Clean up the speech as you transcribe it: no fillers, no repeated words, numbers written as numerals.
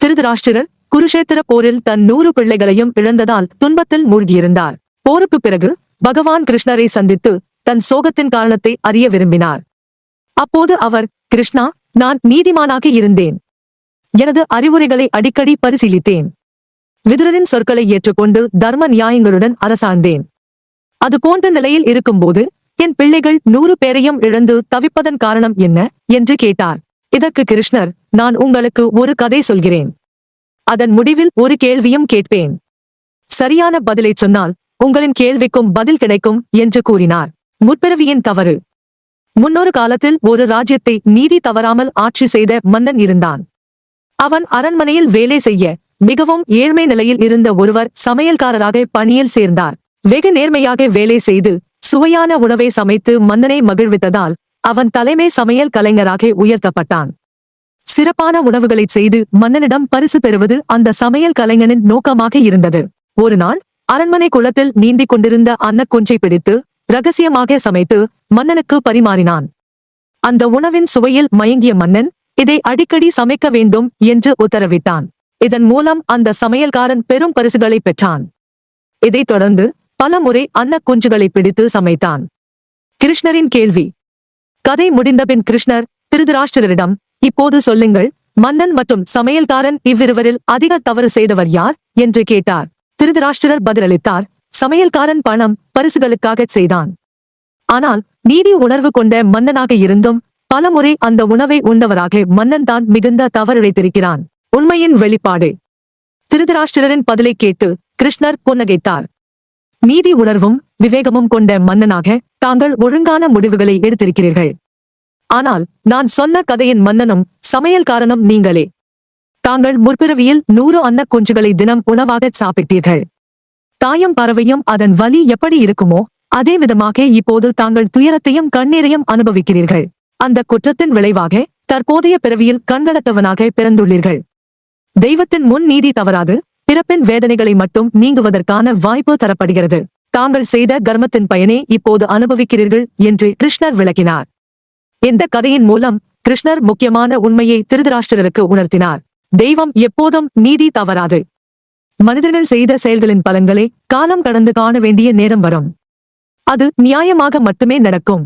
திருதராஷ்டிரர் குருஷேத்திர போரில் தன் 100 பிள்ளைகளையும் இழந்ததால் துன்பத்தில் மூழ்கியிருந்தார். போருக்குப் பிறகு பகவான் கிருஷ்ணரை சந்தித்து தன் சோகத்தின் காரணத்தை அறிய விரும்பினார். அப்போது அவர், கிருஷ்ணா, நான் நீதிமானாக இருந்தேன். எனது அறிவுரைகளை அடிக்கடி பரிசீலித்தேன். விதுரரின் சொற்களை ஏற்றுக்கொண்டு தர்ம நியாயங்களுடன் அரசாண்டேன். அது போன்ற நிலையில் இருக்கும்போது என் பிள்ளைகள் 100 பேரையும் இழந்து தவிப்பதன் காரணம் என்ன என்று கேட்டார். இதற்கு கிருஷ்ணர், நான் உங்களுக்கு ஒரு கதை சொல்கிறேன். அதன் முடிவில் ஒரு கேள்வியும் கேட்பேன். சரியான பதிலைச் சொன்னால் உங்களின் கேள்விக்கும் பதில் கிடைக்கும் என்று கூறினார். முற்பிறவியின் தவறு. முன்னொரு காலத்தில் ஒரு ராஜ்யத்தை நீதி தவறாமல் ஆட்சி செய்த மன்னன் இருந்தான். அவன் அரண்மனையில் வேலை செய்ய மிகவும் ஏழ்மை நிலையில் இருந்த ஒருவர் சமையல்காரராக பணியில் சேர்ந்தார். வெகு நேர்மையாக வேலை செய்து சுவையான உணவை சமைத்து மன்னனை மகிழ்வித்ததால் அவன் தலைமை சமையல் கலைஞராக உயர்த்தப்பட்டான். சிறப்பான உணவுகளை செய்து மன்னனிடம் பரிசு பெறுவது அந்த சமையல் கலைஞனின் நோக்கமாக இருந்தது. ஒரு நாள் அரண்மனை குளத்தில் நீந்திக் கொண்டிருந்த அன்னக்குஞ்சை பிடித்து ரகசியமாக சமைத்து மன்னனுக்கு பரிமாறினான். அந்த உணவின் சுவையில் மயங்கிய மன்னன் இதை அடிக்கடி சமைக்க வேண்டும் என்று உத்தரவிட்டான். இதன் மூலம் அந்த சமையல்காரன் பெரும் பரிசுகளை பெற்றான். இதைத் தொடர்ந்து பல முறை அன்னக்குஞ்சுகளை பிடித்து சமைத்தான். கிருஷ்ணரின் கேள்வி. கதை முடிந்தபின் கிருஷ்ணர் திருதராஷ்டிரரிடம், இப்போது சொல்லுங்கள், மன்னன் மற்றும் சமையல்காரன் இவ்விருவரில் அதிக தவறு செய்தவர் யார் என்று கேட்டார். திருதராஷ்டிரர் பதிலளித்தார், சமையல்காரன் பணம் பரிசுகளுக்காகச் செய்தான். ஆனால் நீதி உணர்வு கொண்ட மன்னனாக இருந்தும் பலமுறை அந்த உணவை உண்டவராக மன்னன் தான் மிகுந்த தவறிழைத்திருக்கிறான். உண்மையின் வெளிப்பாடு. திருதராஷ்டிரரின் பதிலை கேட்டு கிருஷ்ணர் புன்னகைத்தார். நீதி உணர்வும் விவேகமும் கொண்ட மன்னனாக தாங்கள் ஒழுங்கான முடிவுகளை எடுத்திருக்கிறீர்கள். ஆனால் நான் சொன்ன கதையின் மன்னனும் சமையல்காரனும் நீங்களே. தாங்கள் முற்பிறவியில் 100 அன்னக்குஞ்சுகளை தினம் உணவாகச் சாப்பிட்டீர்கள். தாயும் பறவையும் அதன் வலி எப்படி இருக்குமோ அதே விதமாக இப்போது தாங்கள் துயரத்தையும் கண்ணீரையும் அனுபவிக்கிறீர்கள். அந்த குற்றத்தின் விளைவாக தற்போதைய பிறவியில் கண்களத்தவனாக பிறந்துள்ளீர்கள். தெய்வத்தின் முன் நீதி தவறாது பிறப்பின் வேதனைகளை மட்டும் நீங்குவதற்கான வாய்ப்பு தரப்படுகிறது. தாங்கள் செய்த கர்மத்தின் பயனை இப்போது அனுபவிக்கிறீர்கள் என்று கிருஷ்ணர் விளக்கினார். இந்த கதையின் மூலம் கிருஷ்ணர் முக்கியமான உண்மையை திருதராஷ்டிரருக்கு உணர்த்தினார். தெய்வம் எப்போதும் நீதி தவறாது. மனிதர்கள் செய்த செயல்களின் பலன்களை காலம் கடந்து காண வேண்டிய நேரம் வரும். அது நியாயமாக மட்டுமே நடக்கும்.